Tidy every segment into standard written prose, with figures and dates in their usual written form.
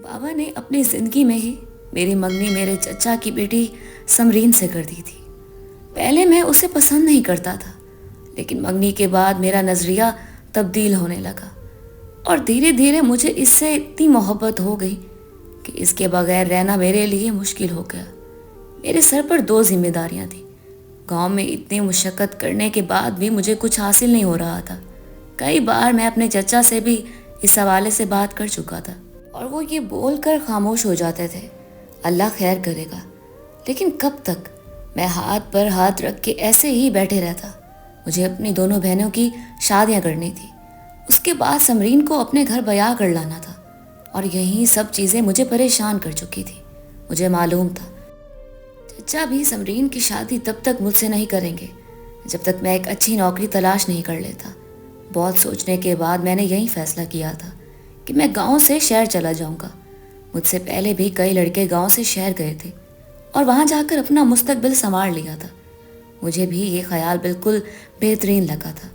بابا نے اپنی زندگی میں ہی میری منگنی میرے چچا کی بیٹی سمرین سے کر دی تھی۔ پہلے میں اسے پسند نہیں کرتا تھا، لیکن منگنی کے بعد میرا نظریہ تبدیل ہونے لگا اور دھیرے دھیرے مجھے اس سے اتنی محبت ہو گئی کہ اس کے بغیر رہنا میرے لیے مشکل ہو گیا۔ میرے سر پر 2 ذمہ داریاں تھیں۔ گاؤں میں اتنی مشقت کرنے کے بعد بھی مجھے کچھ حاصل نہیں ہو رہا تھا۔ کئی بار میں اپنے چچا سے بھی اس حوالے سے بات کر چکا تھا اور وہ یہ بول کر خاموش ہو جاتے تھے، اللہ خیر کرے گا۔ لیکن کب تک میں ہاتھ پر ہاتھ رکھ کے ایسے ہی بیٹھے رہتا؟ مجھے اپنی دونوں بہنوں کی شادیاں کرنی تھی، اس کے بعد سمرین کو اپنے گھر بیاہ کر لانا تھا، اور یہی سب چیزیں مجھے پریشان کر چکی تھی۔ مجھے معلوم تھا چچا بھی سمرین کی شادی تب تک مجھ سے نہیں کریں گے جب تک میں ایک اچھی نوکری تلاش نہیں کر لیتا۔ بہت سوچنے کے بعد میں نے یہی فیصلہ کیا تھا کہ میں گاؤں سے شہر چلا جاؤں گا۔ مجھ سے پہلے بھی کئی لڑکے گاؤں سے شہر گئے تھے اور وہاں جا کر اپنا مستقبل سنوار لیا تھا۔ مجھے بھی یہ خیال بالکل بہترین لگا تھا۔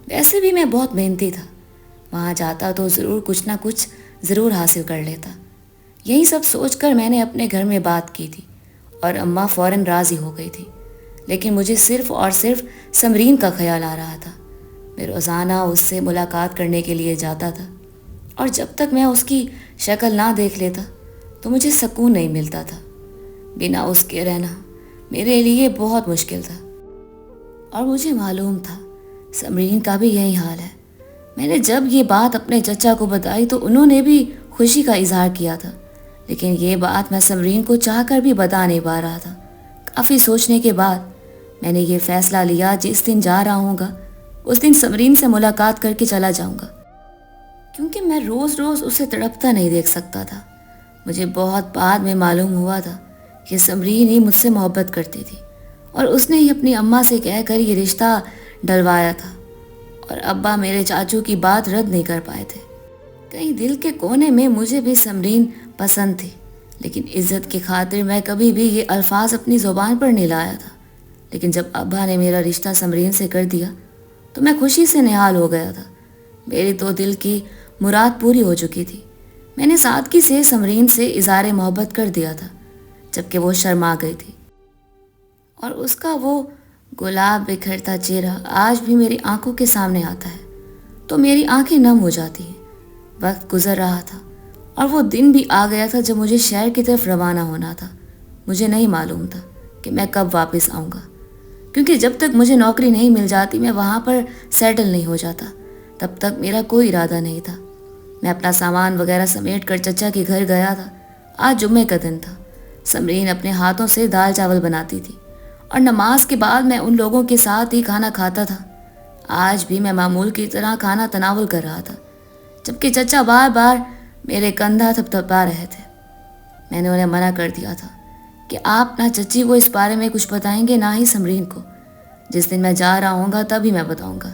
ویسے بھی میں بہت محنتی تھا، وہاں جاتا تو ضرور کچھ نہ کچھ ضرور حاصل کر لیتا۔ یہی سب سوچ کر میں نے اپنے گھر میں بات کی تھی اور اماں فوراً راضی ہو گئی تھی، لیکن مجھے صرف اور صرف سمرین کا خیال آ رہا تھا۔ میں روزانہ اس سے ملاقات کرنے کے لیے جاتا تھا، اور جب تک میں اس کی شکل نہ دیکھ لیتا تو مجھے سکون نہیں ملتا تھا۔ بنا اس کے رہنا میرے لیے بہت مشکل تھا، اور مجھے معلوم تھا سمرین کا بھی یہی حال ہے۔ میں نے جب یہ بات اپنے چچا کو بتائی تو انہوں نے بھی خوشی کا اظہار کیا تھا، لیکن یہ بات میں سمرین کو چاہ کر بھی بتا نہیں پا رہا تھا۔ کافی سوچنے کے بعد میں نے یہ فیصلہ لیا جس دن جا رہا ہوں گا اس دن سمرین سے ملاقات کر کے چلا جاؤں گا، کیونکہ میں روز روز اسے تڑپتا نہیں دیکھ سکتا تھا۔ مجھے بہت بعد میں معلوم ہوا تھا کہ سمرین ہی مجھ سے محبت کرتی تھی، اور اس نے ہی اپنی اماں سے کہہ کر یہ رشتہ ڈلوایا تھا، اور ابا میرے چاچو کی بات رد نہیں کر پائے تھے۔ کہیں دل کے کونے میں مجھے بھی سمرین پسند تھی، لیکن عزت کی خاطر میں کبھی بھی یہ الفاظ اپنی زبان پر نہیں لایا تھا۔ لیکن جب ابا نے میرا رشتہ سمرین سے کر دیا تو میں خوشی سے نہال ہو گیا تھا۔ میری تو دل کی مراد پوری ہو چکی تھی۔ میں نے سادگی سے سمرین سے اظہار محبت کر دیا تھا، جبکہ وہ شرما گئی تھی، اور اس کا وہ گلاب بکھرتا چہرہ آج بھی میری آنکھوں کے سامنے آتا ہے تو میری آنکھیں نم ہو جاتی ہیں۔ وقت گزر رہا تھا اور وہ دن بھی آ گیا تھا جب مجھے شہر کی طرف روانہ ہونا تھا۔ مجھے نہیں معلوم تھا کہ میں کب واپس آؤں گا، کیونکہ جب تک مجھے نوکری نہیں مل جاتی، میں وہاں پر سیٹل نہیں ہو جاتا، تب تک میرا کوئی ارادہ نہیں تھا۔ میں اپنا سامان وغیرہ سمیٹ کر چچا کے گھر گیا تھا۔ آج جمعے کا دن تھا۔ سمرین اپنے ہاتھوں سے دال چاول بناتی تھی، اور نماز کے بعد میں ان لوگوں کے ساتھ ہی کھانا کھاتا تھا۔ آج بھی میں معمول کی طرح کھانا تناول کر رہا تھا، جبکہ چچا بار بار میرے کندھا تھپتھپا رہے تھے۔ میں نے انہیں منع کر دیا تھا کہ آپ نہ چچی کو اس بارے میں کچھ بتائیں گے، نہ ہی سمرین کو۔ جس دن میں جا رہا ہوں گا تبھی میں بتاؤں گا،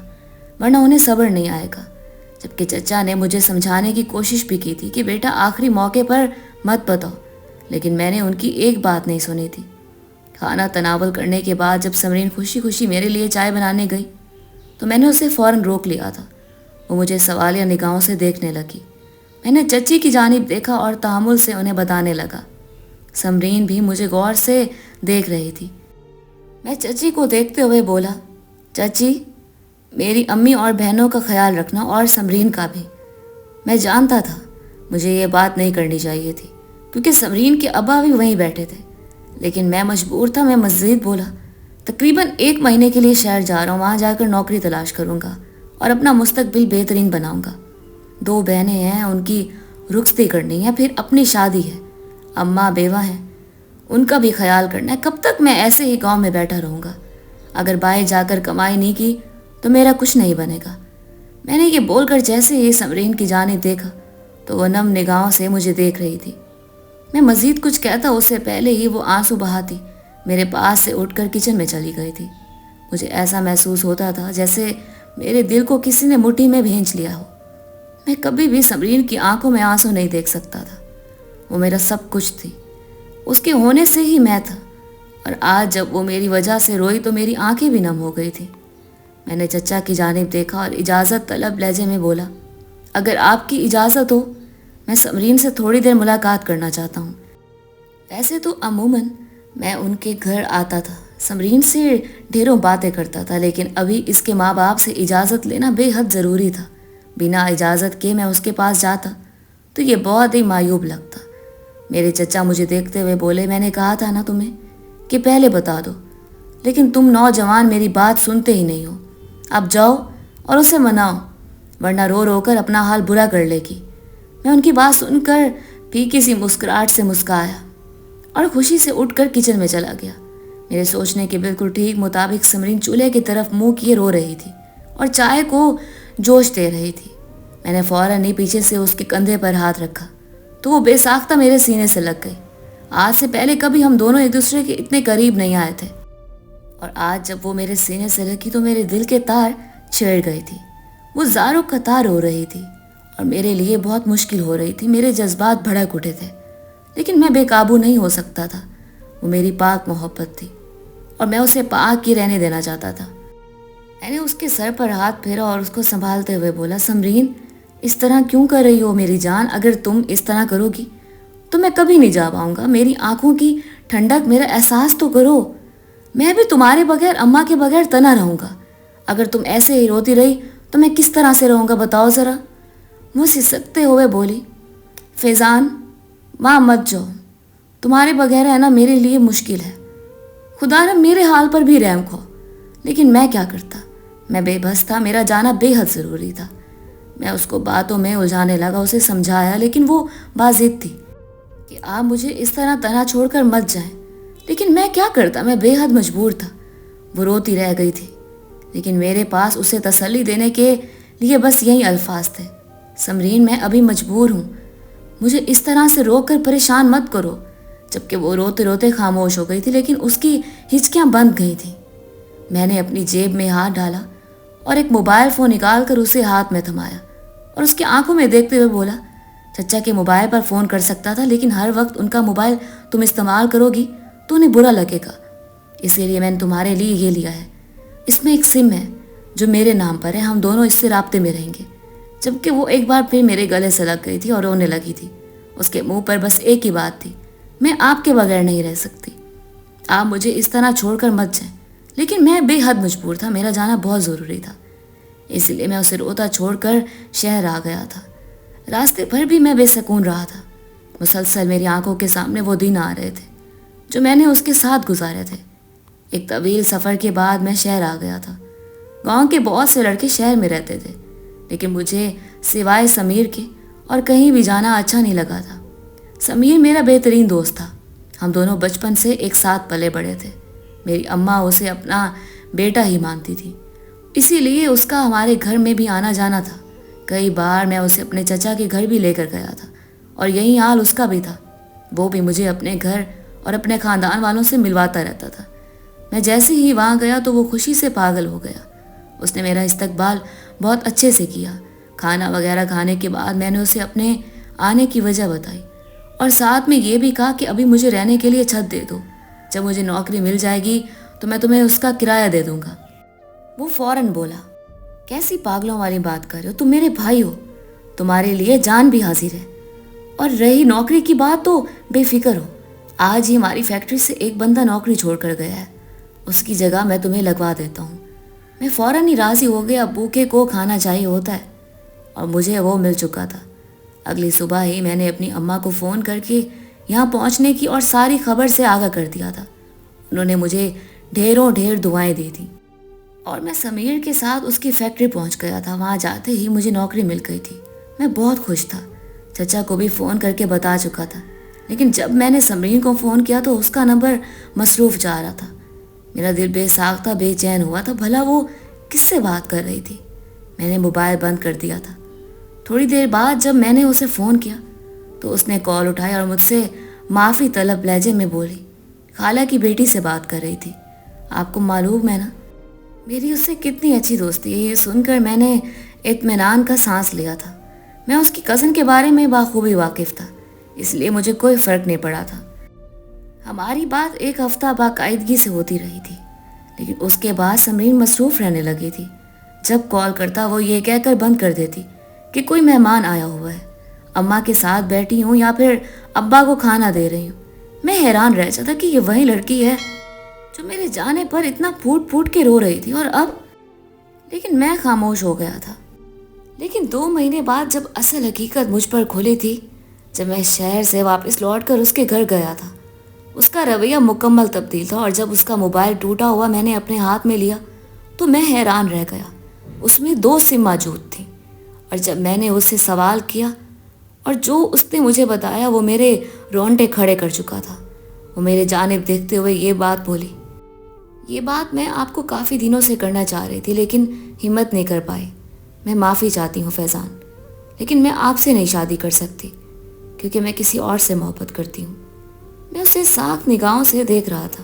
ورنہ انہیں صبر نہیں آئے گا۔ جبکہ چچا نے مجھے سمجھانے کی کوشش بھی کی تھی کہ بیٹا آخری موقع پر مت بتاؤ، لیکن میں نے ان کی ایک بات نہیں سنی تھی۔ کھانا تناول کرنے کے بعد جب سمرین خوشی خوشی میرے لیے چائے بنانے گئی تو میں نے اسے فوراً روک لیا تھا۔ وہ مجھے سوالیہ نگاہوں سے دیکھنے لگی۔ میں نے چچی کی جانب دیکھا اور تحمل سے انہیں بتانے لگا۔ سمرین بھی مجھے غور سے دیکھ رہی تھی۔ میں چچی کو دیکھتے ہوئے بولا، چچی، میری امی اور بہنوں کا خیال رکھنا، اور سمرین کا بھی۔ میں جانتا تھا مجھے یہ بات نہیں کرنی چاہیے تھی، کیونکہ سمرین کے ابا بھی وہیں بیٹھے تھے، لیکن میں مجبور تھا۔ میں مزید بولا، تقریباً 1 مہینے کے لیے شہر جا رہا ہوں، وہاں جا کر نوکری تلاش کروں گا اور اپنا مستقبل بہترین بناؤں گا۔ 2 بہنیں ہیں، ان کی رخصتی کرنی ہے، پھر اپنی شادی ہے، اماں بیوہ ہیں، ان کا بھی خیال کرنا ہے۔ کب تک میں ایسے ہی گاؤں میں بیٹھا رہوں گا؟ اگر باہر جا کر کمائی نہیں کی تو میرا کچھ نہیں بنے گا۔ میں نے یہ بول کر جیسے ہی سمرین کی جانب دیکھا تو وہ نم نگاہوں سے مجھے دیکھ رہی تھی۔ میں مزید کچھ کہتا اس سے پہلے ہی وہ آنسو بہاتی میرے پاس سے اٹھ کر کچن میں چلی گئی تھی۔ مجھے ایسا محسوس ہوتا تھا جیسے میرے دل کو کسی نے مٹھی میں بھینچ لیا ہو۔ میں کبھی بھی سمرین کی آنکھوں میں آنسو نہیں دیکھ سکتا تھا۔ وہ میرا سب کچھ تھی، اس کے ہونے سے ہی میں تھا، اور آج جب وہ میری وجہ سے روئی تو میری آنکھیں بھی نم ہو گئی تھیں۔ میں نے چچا کی جانب دیکھا اور اجازت طلب لہجے میں بولا، اگر آپ کی اجازت ہو میں سمرین سے تھوڑی دیر ملاقات کرنا چاہتا ہوں۔ ویسے تو عموماً میں ان کے گھر آتا تھا، سمرین سے ڈھیروں باتیں کرتا تھا، لیکن ابھی اس کے ماں باپ سے اجازت لینا بے حد ضروری تھا۔ بنا اجازت کے میں اس کے پاس جاتا تو یہ بہت ہی معیوب لگتا۔ میرے چچا مجھے دیکھتے ہوئے بولے، میں نے کہا تھا نا تمہیں کہ پہلے بتا دو، لیکن تم نوجوان میری بات سنتے ہی نہیں ہو۔ اب جاؤ اور اسے مناؤ، ورنہ رو رو کر اپنا حال برا کر لے گی۔ میں ان کی بات سن کر پھیکی سی مسکراہٹ سے مسکرایا اور خوشی سے اٹھ کر کچن میں چلا گیا۔ میرے سوچنے کے بالکل ٹھیک مطابق سمرین چولہے کی طرف منہ کیے رو رہی تھی اور چائے کو جوش دے رہی تھی۔ میں نے فوراً ہی پیچھے سے اس کے کندھے پر ہاتھ رکھا تو وہ بے ساختہ میرے سینے سے لگ گئی۔ آج سے پہلے کبھی ہم دونوں ایک دوسرے کے اتنے قریب نہیں آئے تھے، اور آج جب وہ میرے سینے سے لگی تو میرے دل کے تار چھڑ گئی تھی۔ وہ زاروں کا تار ہو رہی تھی اور میرے لیے بہت مشکل ہو رہی تھی۔ میرے جذبات بھڑک اٹھے تھے، لیکن میں بے قابو نہیں ہو سکتا تھا۔ وہ میری پاک محبت تھی اور میں اسے پاک ہی رہنے دینا چاہتا تھا۔ میں نے اس کے سر پر ہاتھ پھیرا اور اس کو سنبھالتے ہوئے بولا، سمرین اس طرح کیوں کر رہی ہو میری جان؟ اگر تم اس طرح کرو گی تو میں کبھی نہیں جا پاؤں گا۔ میری آنکھوں کی ٹھنڈک میرا احساس تو کرو۔ میں بھی تمہارے بغیر، اماں کے بغیر تنہا رہوں گا۔ اگر تم ایسے ہی روتی رہی تو میں کس طرح سے رہوں گا بتاؤ ذرا؟ وہ سسکتے ہوئے بولی، فیضان ماں مت جاؤ، تمہارے بغیر رہنا میرے لیے مشکل ہے۔ خدا نے میرے حال پر بھی رحم کھو۔ لیکن میں کیا کرتا؟ میں بے بس تھا، میرا جانا بے حد ضروری تھا۔ میں اس کو باتوں میں الجھانے لگا، اسے سمجھایا، لیکن وہ باضد تھی کہ آپ مجھے اس طرح تنہا چھوڑ کر مت جائیں۔ لیکن میں کیا کرتا؟ میں بے حد مجبور تھا۔ وہ روتی رہ گئی تھی، لیکن میرے پاس اسے تسلی دینے کے لیے بس یہی الفاظ تھے، سمرین میں ابھی مجبور ہوں، مجھے اس طرح سے رو کر پریشان مت کرو۔ جبکہ وہ روتے روتے خاموش ہو گئی تھی، لیکن اس کی ہچکیاں بند گئی تھیں۔ میں نے اپنی جیب میں ہاتھ ڈالا اور ایک موبائل فون نکال کر اسے ہاتھ میں تھمایا اور اس کی آنکھوں میں دیکھتے ہوئے بولا، چچا کے موبائل پر فون کر سکتا تھا، لیکن ہر وقت ان کا موبائل تم استعمال کرو گی تو انہیں برا لگے گا، اسی لیے میں نے تمہارے لیے یہ لیا ہے۔ اس میں ایک سم ہے جو میرے نام پر ہے، ہم دونوں اس سے رابطے میں رہیں گے۔ جبکہ وہ ایک بار پھر میرے گلے سے لگ گئی تھی اور رونے لگی تھی۔ اس کے منہ پر بس ایک ہی بات تھی، میں آپ کے بغیر نہیں رہ سکتی، آپ مجھے اس طرح چھوڑ کر مت جائیں۔ لیکن میں بے حد مجبور تھا، میرا جانا بہت ضروری تھا، اسی لیے میں اسے روتا چھوڑ کر شہر آ گیا تھا۔ راستے بھر بھی میں بے سکون رہا تھا، مسلسل میری آنکھوں کے سامنے وہ دن آ رہے تھے جو میں نے اس کے ساتھ گزارے تھے۔ ایک طویل سفر کے بعد میں شہر آ گیا تھا۔ گاؤں کے بہت سے لڑکے شہر میں رہتے تھے، لیکن مجھے سوائے سمیر کے اور کہیں بھی جانا اچھا نہیں لگا تھا۔ سمیر میرا بہترین دوست تھا، ہم دونوں بچپن سے ایک ساتھ پلے بڑے تھے۔ میری اماں اسے اپنا بیٹا ہی مانتی تھی، اسی لیے اس کا ہمارے گھر میں بھی آنا جانا تھا۔ کئی بار میں اسے اپنے چچا کے گھر بھی لے کر گیا تھا، اور یہی حال اس کا بھی تھا۔ وہ بھی مجھے اپنے گھر اور اپنے خاندان والوں سے ملواتا رہتا تھا۔ میں جیسے ہی وہاں گیا تو وہ خوشی سے پاگل ہو گیا۔ اس نے میرا استقبال بہت اچھے سے کیا۔ کھانا وغیرہ کھانے کے بعد میں نے اسے اپنے آنے کی وجہ بتائی اور ساتھ میں یہ بھی کہا کہ ابھی مجھے رہنے کے لیے چھت دے دو، جب مجھے نوکری مل جائے گی تو میں تمہیں اس کا کرایہ دے دوں گا۔ وہ فوراً بولا، کیسی پاگلوں والی بات کر رہے ہو؟ تم میرے بھائی ہو، تمہارے لیے جان بھی حاضر ہے، اور رہی نوکری کی بات تو بے فکر ہو، آج ہی ہماری فیکٹری سے ایک بندہ نوکری چھوڑ کر گیا ہے، اس کی جگہ میں تمہیں لگوا دیتا ہوں۔ میں فوراً ہی راضی ہو گیا، بھوکے کو کھانا چاہیے ہوتا ہے، اور مجھے وہ مل چکا تھا۔ اگلی صبح ہی میں نے اپنی اماں کو فون کر کے یہاں پہنچنے کی اور ساری خبر سے آگاہ کر دیا تھا۔ انہوں نے مجھے ڈھیر دعائیں دی تھیں، اور میں سمیر کے ساتھ اس کی فیکٹری پہنچ گیا تھا۔ وہاں جاتے ہی مجھے نوکری مل گئی تھی، میں بہت خوش تھا۔ چچا کو بھی فون کر کے بتا چکا تھا، لیکن جب میں نے سمرین کو فون کیا تو اس کا نمبر مصروف جا رہا تھا۔ میرا دل بے ساختہ بے چین ہوا تھا، بھلا وہ کس سے بات کر رہی تھی؟ میں نے موبائل بند کر دیا تھا۔ تھوڑی دیر بعد جب میں نے اسے فون کیا تو اس نے کال اٹھایا اور مجھ سے معافی طلب لہجے میں بولی، خالہ کی بیٹی سے بات کر رہی تھی، آپ کو معلوم ہے نا میری اس سے کتنی اچھی دوستی ہے۔ یہ سن کر میں نے اطمینان کا سانس لیا تھا۔ میں اس کی کزن کے بارے میں بخوبی واقف تھا، اس لیے مجھے کوئی فرق نہیں پڑا تھا۔ ہماری بات ایک ہفتہ باقاعدگی سے ہوتی رہی تھی، لیکن اس کے بعد سمرین مصروف رہنے لگی تھی۔ جب کال کرتا وہ یہ کہہ کر بند کر دیتی کہ کوئی مہمان آیا ہوا ہے۔ اماں کے ساتھ بیٹھی ہوں یا پھر ابا کو کھانا دے رہی ہوں۔ میں حیران رہ جاتا کہ یہ وہی لڑکی ہے جو میرے جانے پر اتنا پھوٹ پھوٹ کے رو رہی تھی، اور اب لیکن میں خاموش ہو گیا تھا۔ لیکن 2 مہینے بعد جب اصل حقیقت مجھ پر کھلی تھی، جب میں شہر سے واپس لوٹ کر اس کے گھر گیا تھا، اس کا رویہ مکمل تبدیل تھا، اور جب اس کا موبائل ٹوٹا ہوا میں نے اپنے ہاتھ میں لیا تو میں حیران رہ گیا۔ اس میں 2 سم موجود تھیں، اور جب میں نے اس سے سوال کیا اور جو اس نے مجھے بتایا وہ میرے رونگٹے کھڑے کر چکا تھا۔ وہ میرے جانب دیکھتے ہوئے یہ بات بولی، یہ بات میں آپ کو کافی دنوں سے کرنا چاہ رہی تھی لیکن ہمت نہیں کر پائی۔ میں معافی چاہتی ہوں فیضان، لیکن میں آپ سے نہیں شادی کر سکتی کیونکہ میں کسی اور سے محبت کرتی ہوں۔ میں اسے ساکھ نگاہوں سے دیکھ رہا تھا۔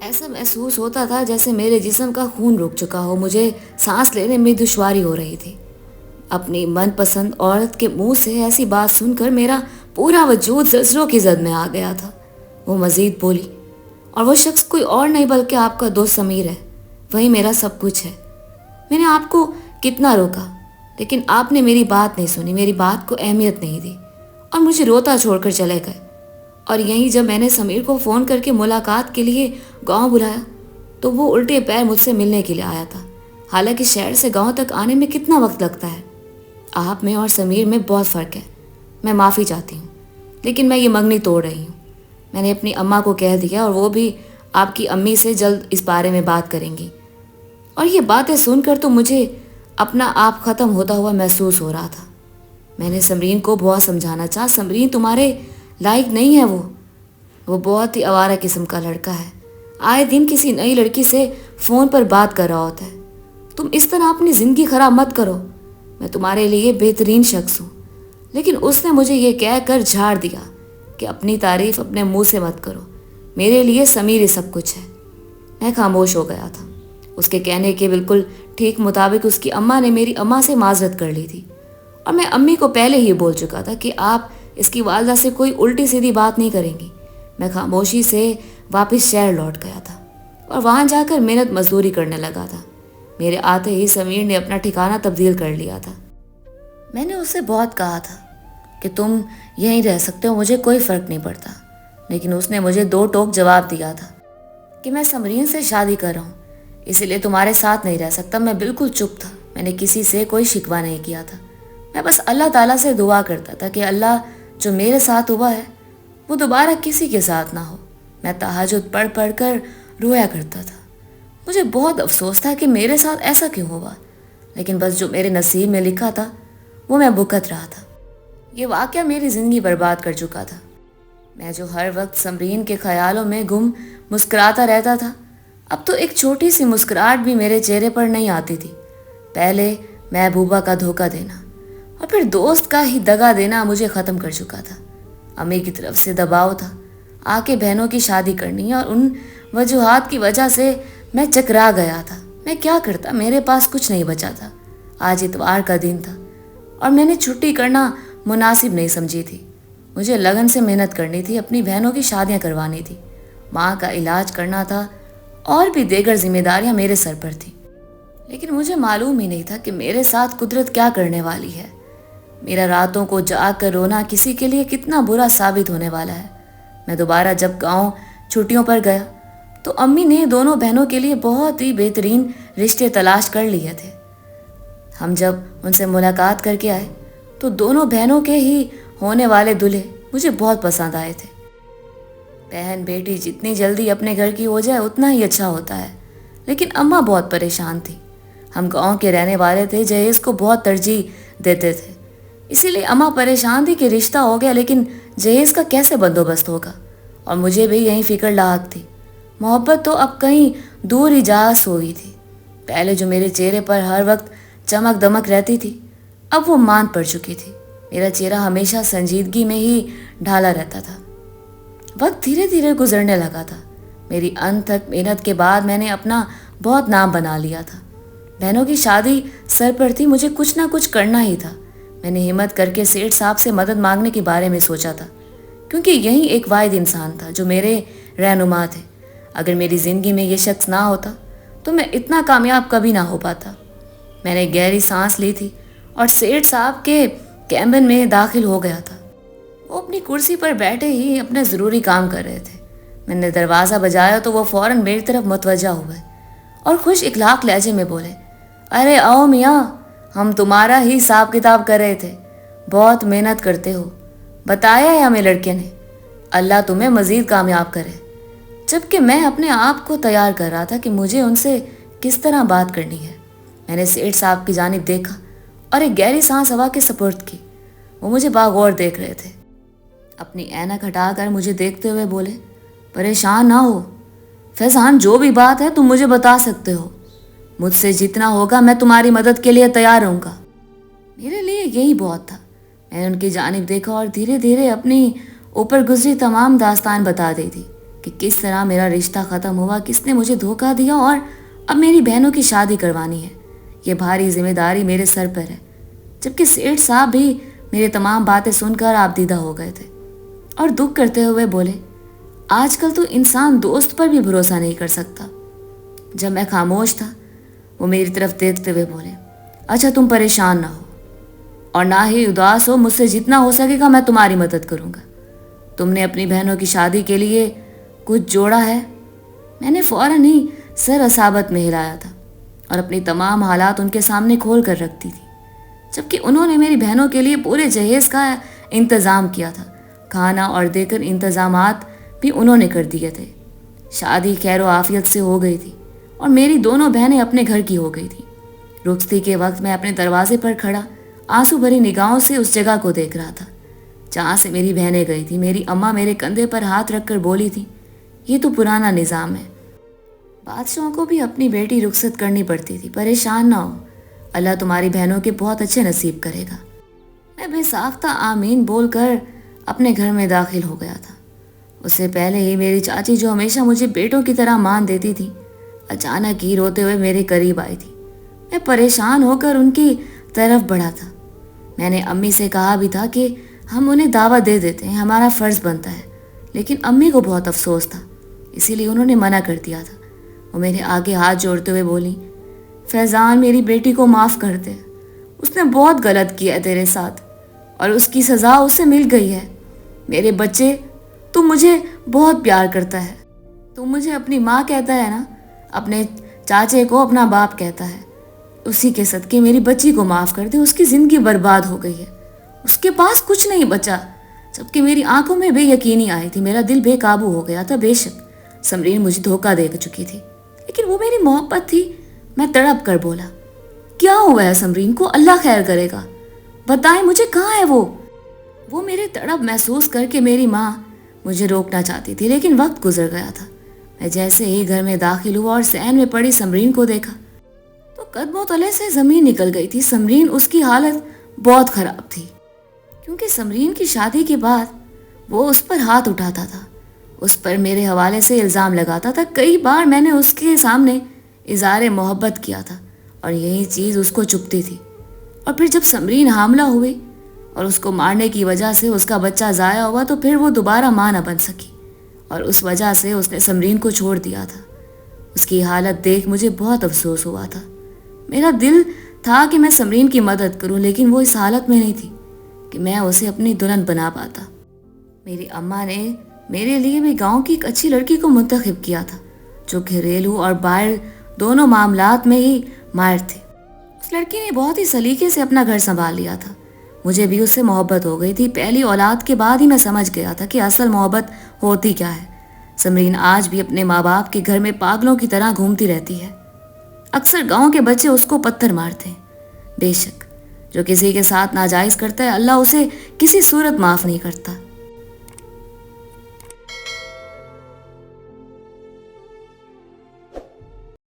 ایسا محسوس ہوتا تھا جیسے میرے جسم کا خون رک چکا ہو، مجھے سانس لینے میں دشواری ہو رہی تھی۔ اپنی من پسند عورت کے منہ سے ایسی بات سن کر میرا پورا وجود زلزلوں کی زد میں آ گیا تھا۔ وہ مزید بولی، اور وہ شخص کوئی اور نہیں بلکہ آپ کا دوست سمیر ہے، وہی میرا سب کچھ ہے۔ میں نے آپ کو کتنا روکا لیکن آپ نے میری بات نہیں سنی، میری بات کو اہمیت نہیں دی اور مجھے روتا چھوڑ کر چلے گئے۔ اور یہیں جب میں نے سمیر کو فون کر کے ملاقات کے لیے گاؤں بلایا تو وہ الٹے پیر مجھ سے ملنے کے لیے آیا تھا، حالانکہ شہر سے گاؤں تک آنے میں کتنا وقت لگتا ہے۔ آپ میں اور سمیر میں بہت فرق ہے۔ میں معافی چاہتی ہوں لیکن میں یہ منگنی توڑ رہی ہوں۔ میں نے اپنی اماں کو کہہ دیا اور وہ بھی آپ کی امی سے جلد اس بارے میں بات کریں گی۔ اور یہ باتیں سن کر تو مجھے اپنا آپ ختم ہوتا ہوا محسوس ہو رہا تھا۔ میں نے سمرین کو بہت سمجھانا چاہا، سمرین تمہارے لائق نہیں ہے، وہ بہت ہی آوارہ قسم کا لڑکا ہے، آئے دن کسی نئی لڑکی سے فون پر بات کر رہا ہوتا ہے۔ تم اس طرح اپنی زندگی خراب مت کرو، میں تمہارے لیے بہترین شخص ہوں۔ لیکن اس نے مجھے یہ کہہ کر جھاڑ دیا کہ اپنی تعریف اپنے منہ سے مت کرو، میرے لیے سمیر ہی سب کچھ ہے۔ میں خاموش ہو گیا تھا۔ اس کے کہنے کے بالکل ٹھیک مطابق اس کی اماں نے میری اماں سے معذرت کر لی تھی، اور میں امی کو پہلے ہی بول چکا تھا کہ آپ اس کی والدہ سے کوئی الٹی سیدھی بات نہیں کریں گی۔ میں خاموشی سے واپس شہر لوٹ گیا تھا اور وہاں جا کر محنت مزدوری کرنے لگا تھا۔ میرے آتے ہی سمیر نے اپنا ٹھکانہ تبدیل کر لیا تھا۔ میں نے اس سے بہت کہا تھا کہ تم یہیں رہ سکتے ہو، مجھے کوئی فرق نہیں پڑتا، لیکن اس نے مجھے 2 ٹوک جواب دیا تھا کہ میں سمرین سے شادی کر رہا ہوں، اسی لیے تمہارے ساتھ نہیں رہ سکتا۔ میں بالکل چپ تھا، میں نے کسی سے کوئی شکوہ نہیں کیا تھا۔ میں بس اللہ تعالیٰ سے دعا کرتا تھا کہ اللہ جو میرے ساتھ ہوا ہے وہ دوبارہ کسی کے ساتھ نہ ہو۔ میں تہجد پڑھ پڑھ کر رویا کرتا تھا۔ مجھے بہت افسوس تھا کہ میرے ساتھ ایسا کیوں ہوا، لیکن بس جو میرے نصیب میں لکھا تھا وہ میں بھگت رہا تھا۔ یہ واقعہ میری زندگی برباد کر چکا تھا۔ میں جو ہر وقت سمرین کے خیالوں میں گم مسکراتا رہتا تھا، اب تو ایک چھوٹی سی مسکراہٹ بھی میرے چہرے پر نہیں آتی تھی۔ پہلے محبوبہ کا دھوکہ دینا اور پھر دوست کا ہی دغا دینا مجھے ختم کر چکا تھا۔ امی کی طرف سے دباؤ تھا، آ کے بہنوں کی شادی کرنی ہے، اور ان وجوہات کی وجہ سے میں چکرا گیا تھا۔ میں کیا کرتا، میرے پاس کچھ نہیں بچا تھا۔ آج اتوار کا دن تھا اور میں نے چھٹی کرنا مناسب نہیں سمجھی تھی۔ مجھے لگن سے محنت کرنی تھی، اپنی بہنوں کی شادیاں کروانی تھی، ماں کا علاج کرنا تھا، اور بھی دیگر ذمہ داریاں میرے سر پر تھیں۔ لیکن مجھے معلوم ہی نہیں تھا کہ میرے ساتھ قدرت کیا کرنے والی ہے۔ میرا راتوں کو جاگ کر رونا کسی کے لیے کتنا برا ثابت ہونے والا ہے۔ میں دوبارہ جب گاؤں چھٹیوں پر گیا تو امی نے دونوں بہنوں کے لیے بہت ہی بہترین رشتے تلاش کر لیے تھے۔ ہم جب ان سے ملاقات کر کے آئے تو دونوں بہنوں کے ہی ہونے والے دلہے مجھے بہت پسند آئے تھے۔ بہن بیٹی جتنی جلدی اپنے گھر کی ہو جائے اتنا ہی اچھا ہوتا ہے، لیکن اماں بہت پریشان تھی۔ ہم گاؤں کے رہنے والے تھے، جہیز کو بہت ترجیح دیتے تھے، اسی لیے اماں پریشان تھی کہ رشتہ ہو گیا لیکن جہیز کا کیسے بندوبست ہوگا، اور مجھے بھی یہی فکر لاحق تھی۔ محبت تو اب کہیں دور ہی جا سوئی تھی۔ پہلے جو میرے چہرے پر ہر وقت چمک دمک رہتی تھی اب وہ ماند پڑ چکی تھی۔ میرا چہرہ ہمیشہ سنجیدگی میں ہی ڈھالا رہتا تھا۔ وقت دھیرے دھیرے گزرنے لگا تھا۔ میری انتھک محنت کے بعد میں نے اپنا بہت نام بنا لیا تھا۔ بہنوں کی شادی سر پر تھی، مجھے کچھ نہ کچھ کرنا ہی تھا۔ میں نے ہمت کر کے سیٹھ صاحب سے مدد مانگنے کے بارے میں سوچا تھا، کیونکہ یہی ایک واحد انسان تھا جو میرے رہنما تھے۔ اگر میری زندگی میں یہ شخص نہ ہوتا تو میں اتنا کامیاب کبھی نہ ہو پاتا۔ میں نے گہری سانس لی تھی اور سیٹھ صاحب کے کیبن میں داخل ہو گیا تھا۔ وہ اپنی کرسی پر بیٹھے ہی اپنا ضروری کام کر رہے تھے۔ میں نے دروازہ بجایا تو وہ فوراً میری طرف متوجہ ہوئے اور خوش اخلاق لہجے میں بولے، ارے آؤ میاں، ہم تمہارا ہی حساب کتاب کر رہے تھے، بہت محنت کرتے ہو، بتایا ہے ہمیں لڑکے نے، اللہ تمہیں مزید کامیاب کرے۔ جبکہ میں اپنے آپ کو تیار کر رہا تھا کہ مجھے ان سے کس طرح بات کرنی ہے، میں نے سیٹھ صاحب کی جانب دیکھا اور ایک گہری سانس ہوا کے سپرد کی۔ وہ مجھے باغور دیکھ رہے تھے۔ اپنی اینک ہٹا کر مجھے دیکھتے ہوئے بولے، پریشان نہ ہو فیضان، جو بھی بات ہے تم مجھے بتا سکتے ہو، مجھ سے جتنا ہوگا میں تمہاری مدد کے لیے تیار رہوں گا۔ میرے لیے یہی بہت تھا۔ میں نے ان کی جانب دیکھا اور دھیرے دھیرے اپنی اوپر گزری تمام داستان بتا دی تھی کہ کس طرح میرا رشتہ ختم ہوا، کس نے مجھے دھوکہ دیا اور اب میری بہنوں کی شادی کروانی ہے۔ یہ بھاری ذمہ داری میرے سر پر ہے۔ جبکہ سیٹھ صاحب بھی میرے تمام باتیں سن کر آبدیدہ ہو گئے تھے اور دکھ کرتے ہوئے بولے، آج کل تو انسان دوست پر بھی بھروسہ نہیں کر سکتا۔ جب میں خاموش تھا وہ میری طرف دیکھتے ہوئے بولے، اچھا تم پریشان نہ ہو اور نہ ہی اداس ہو، مجھ سے جتنا ہو سکے گا میں تمہاری مدد کروں گا۔ تم نے اپنی بہنوں کی شادی کے لیے کچھ جوڑا ہے؟ میں نے فوراً ہی سر اصابت میں ہلایا تھا اور اپنی تمام حالات ان کے سامنے کھول کر رکھتی تھی، جبکہ انہوں نے میری بہنوں کے لیے پورے جہیز کا انتظام کیا تھا۔ کھانا اور دیگر انتظامات بھی انہوں نے کر دیے تھے۔ شادی خیر و عافیت سے ہو گئی تھی اور میری دونوں بہنیں اپنے گھر کی ہو گئی تھیں۔ رخصتی کے وقت میں اپنے دروازے پر کھڑا آنسو بھری نگاہوں سے اس جگہ کو دیکھ رہا تھا جہاں سے میری بہنیں گئی تھی۔ میری اماں میرے کندھے پر ہاتھ رکھ کر بولی تھی، یہ تو پرانا نظام ہے، بادشاہوں کو بھی اپنی بیٹی رخصت کرنی پڑتی تھی، پریشان نہ ہو، اللہ تمہاری بہنوں کے بہت اچھے نصیب کرے گا۔ میں بے ساختہ آمین بول کر اپنے گھر میں داخل ہو گیا تھا۔ اس سے پہلے ہی میری چاچی، جو ہمیشہ مجھے بیٹوں کی طرح مان دیتی تھی، اچانک ہی روتے ہوئے میرے قریب آئی تھی۔ میں پریشان ہو کر ان کی طرف بڑھا تھا۔ میں نے امی سے کہا بھی تھا کہ ہم انہیں دعوت دے دیتے ہیں، ہمارا فرض بنتا ہے، لیکن امی کو بہت افسوس تھا، اسی لیے انہوں نے منع کر دیا تھا۔ وہ میرے آگے ہاتھ جوڑتے ہوئے بولی، فیضان میری بیٹی کو معاف کر دے، اس نے بہت غلط کیا ہے تیرے ساتھ اور اس کی سزا اسے مل گئی ہے۔ میرے بچے، تو مجھے بہت پیار کرتا ہے، تو مجھے اپنی ماں کہتا ہے نا، اپنے چاچے کو اپنا باپ کہتا ہے، اسی کے صدقے میری بچی کو معاف کر دے۔ اس کی زندگی برباد ہو گئی ہے، اس کے پاس کچھ نہیں بچا۔ جبکہ میری آنکھوں میں بے یقینی آئی تھی، میرا دل بے قابو ہو گیا تھا۔ بے شک سمرین مجھے دھوکہ دے چکی تھی، لیکن وہ میری محبت تھی۔ میں تڑپ کر بولا، کیا ہوا ہے سمرین کو؟ اللہ خیر کرے گا، بتائیں مجھے کہاں ہے وہ میرے تڑپ محسوس کر کے میری ماں مجھے روکنا چاہتی تھی، لیکن وقت گزر گیا تھا۔ میں جیسے ہی گھر میں داخل ہوا اور صحن میں پڑی سمرین کو دیکھا تو قدموں تلے سے زمین نکل گئی تھی۔ سمرین، اس کی حالت بہت خراب تھی، کیونکہ سمرین کی شادی کے بعد وہ اس پر ہاتھ اٹھاتا تھا، اس پر میرے حوالے سے الزام لگاتا تھا۔ کئی بار میں نے اس کے سامنے اظہار محبت کیا تھا اور یہی چیز اس کو چبھتی تھی۔ اور پھر جب سمرین حاملہ ہوئی اور اس کو مارنے کی وجہ سے اس کا بچہ ضائع ہوا تو پھر وہ دوبارہ ماں نہ بن سکی اور اس وجہ سے اس نے سمرین کو چھوڑ دیا تھا۔ اس کی حالت دیکھ مجھے بہت افسوس ہوا تھا۔ میرا دل تھا کہ میں سمرین کی مدد کروں، لیکن وہ اس حالت میں نہیں تھی کہ میں اسے اپنی دلہن بنا پاتا۔ میری اماں نے میرے لیے بھی گاؤں کی ایک اچھی لڑکی کو منتخب کیا تھا جو گھریلو اور باہر دونوں معاملات میں ہی ماہر تھے۔ اس لڑکی نے بہت ہی سلیقے سے اپنا گھر سنبھال لیا تھا۔ مجھے بھی اس سے محبت ہو گئی تھی۔ پہلی اولاد کے بعد ہی میں سمجھ گیا تھا کہ اصل محبت ہوتی کیا ہے۔ سمرین آج بھی اپنے ماں باپ کے گھر میں پاگلوں کی طرح گھومتی رہتی ہے۔ اکثر گاؤں کے بچے اس کو پتھر مارتے ہیں۔ بے شک جو کسی کے ساتھ ناجائز کرتا ہے اللہ اسے کسی صورت معاف نہیں کرتا۔